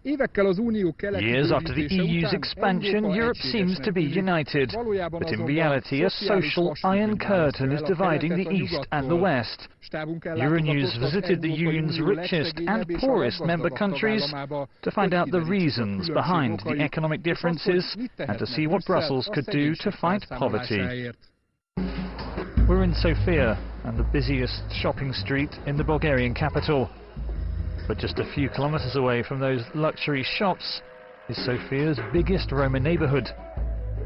Years after the EU's expansion, Europe seems to be united, but in reality a social iron curtain is dividing the East and the West. Euronews visited the Union's richest and poorest member countries to find out the reasons behind the economic differences and to see what Brussels could do to fight poverty. We're in Sofia, and the busiest shopping street in the Bulgarian capital. But just a few kilometers away from those luxury shops is Sofia's biggest Roma neighbourhood.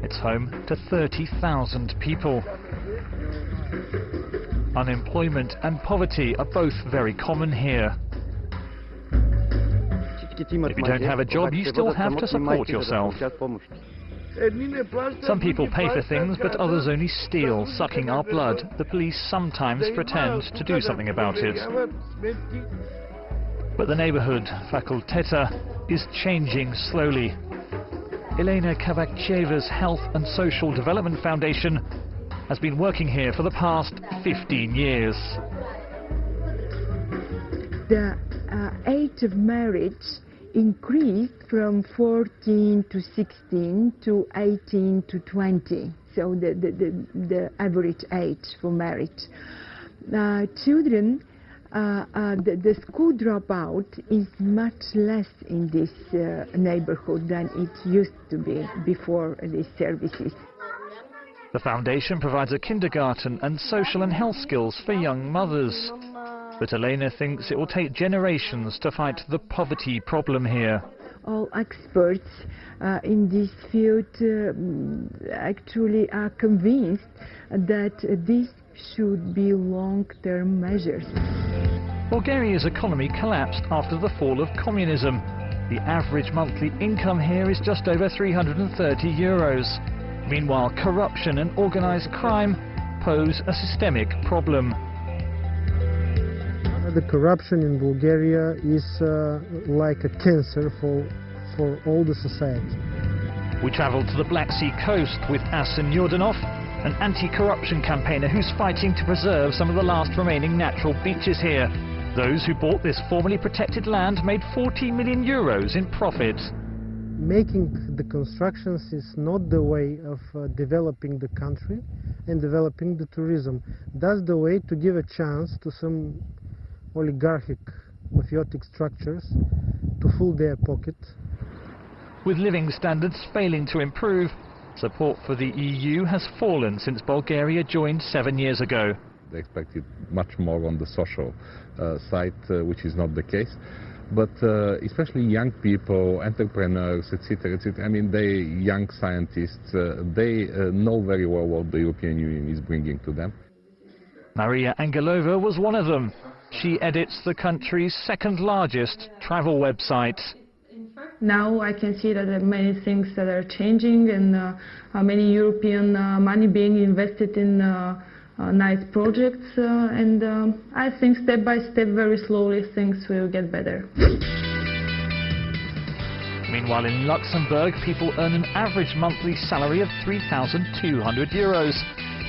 It's home to 30,000 people. Unemployment and poverty are both very common here. If you don't have a job, you still have to support yourself. Some people pay for things, but others only steal, sucking our blood. The police sometimes pretend to do something about it. But the neighbourhood, Faculteta, is changing slowly. Elena Kavakcheva's Health and Social Development Foundation has been working here for the past 15 years. The age of marriage increased from 14 to 16 to 18 to 20, so the average age for marriage. Children, the school dropout is much less in this neighborhood than it used to be before these services. The foundation provides a kindergarten and social and health skills for young mothers. But Elena thinks it will take generations to fight the poverty problem here. All experts in this field actually are convinced that this should be long-term measures. Bulgaria's economy collapsed after the fall of communism. The average monthly income here is just over 330 euros. Meanwhile, corruption and organised crime pose a systemic problem. The corruption in Bulgaria is like a cancer for all the society. We travelled to the Black Sea coast with Asen Yordanov, an anti-corruption campaigner who's fighting to preserve some of the last remaining natural beaches here. Those who bought this formerly protected land made 40 million euros in profit. Making the constructions is not the way of developing the country and developing the tourism. That's the way to give a chance to some oligarchic, mafiotic structures to fill their pocket. With living standards failing to improve, support for the EU has fallen since Bulgaria joined 7 years ago. They expected much more on the social side, which is not the case. But especially young people, entrepreneurs, etc., etc. I mean, young scientists, they know very well what the European Union is bringing to them. Maria Angelova was one of them. She edits the country's second largest travel website. Now I can see that there are many things that are changing and many European money being invested in nice projects and I think step by step, very slowly, things will get better. Meanwhile, in Luxembourg, people earn an average monthly salary of 3,200 euros.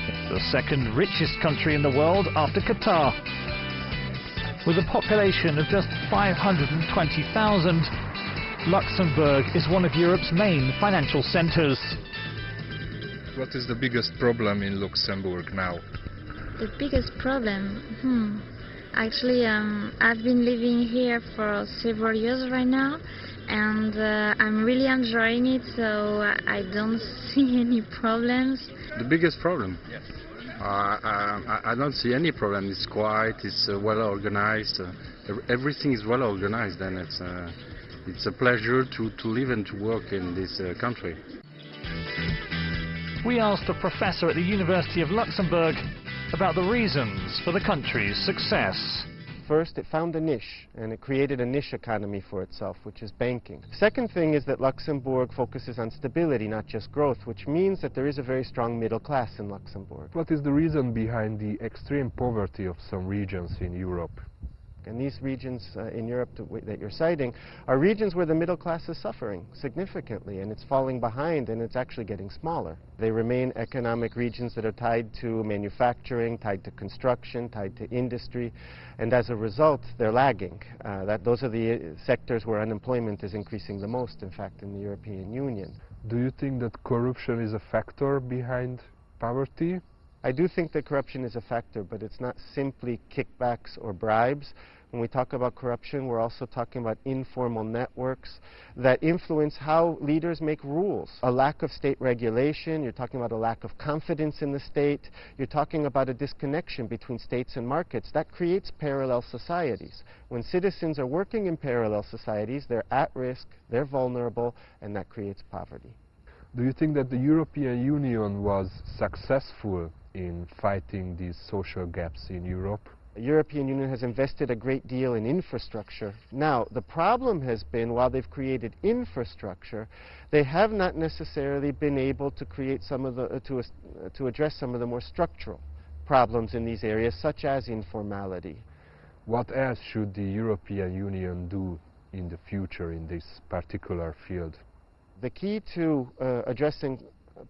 It's the second richest country in the world after Qatar. With a population of just 520,000, Luxembourg is one of Europe's main financial centres. What is the biggest problem in Luxembourg now? The biggest problem? Actually, I've been living here for several years right now, and I'm really enjoying it, so I don't see any problems. The biggest problem? Yes. I don't see any problem. It's quiet, it's well organized, everything is well organized, and it's a pleasure to live and to work in this country. We asked a professor at the University of Luxembourg about the reasons for the country's success. First, it found a niche, and it created a niche economy for itself, which is banking. Second thing is that Luxembourg focuses on stability, not just growth, which means that there is a very strong middle class in Luxembourg. What is the reason behind the extreme poverty of some regions in Europe? And these regions in Europe that you're citing are regions where the middle class is suffering significantly, and it's falling behind, and it's actually getting smaller. They remain economic regions that are tied to manufacturing, tied to construction, tied to industry, and as a result, they're lagging. Those are the sectors where unemployment is increasing the most, in fact, in the European Union. Do you think that corruption is a factor behind poverty? I do think that corruption is a factor, but it's not simply kickbacks or bribes. When we talk about corruption, we're also talking about informal networks that influence how leaders make rules. A lack of state regulation, you're talking about a lack of confidence in the state, you're talking about a disconnection between states and markets. That creates parallel societies. When citizens are working in parallel societies, they're at risk, they're vulnerable, and that creates poverty. Do you think that the European Union was successful in fighting these social gaps in Europe? The European Union has invested a great deal in infrastructure. Now, the problem has been, while they've created infrastructure, they have not necessarily been able to create some of the, to address some of the more structural problems in these areas, such as informality. What else should the European Union do in the future in this particular field? The key to addressing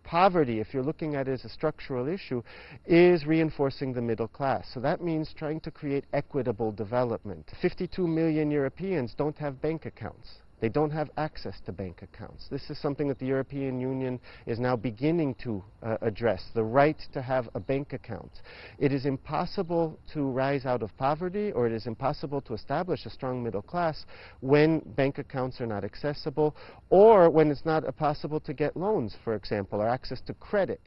poverty, if you're looking at it as a structural issue, is reinforcing the middle class. So that means trying to create equitable development. 52 million Europeans don't have bank accounts. They don't have access to bank accounts. This is something that the European Union is now beginning to address, the right to have a bank account. It is impossible to rise out of poverty, or it is impossible to establish a strong middle class when bank accounts are not accessible, or when it's not possible to get loans, for example, or access to credit.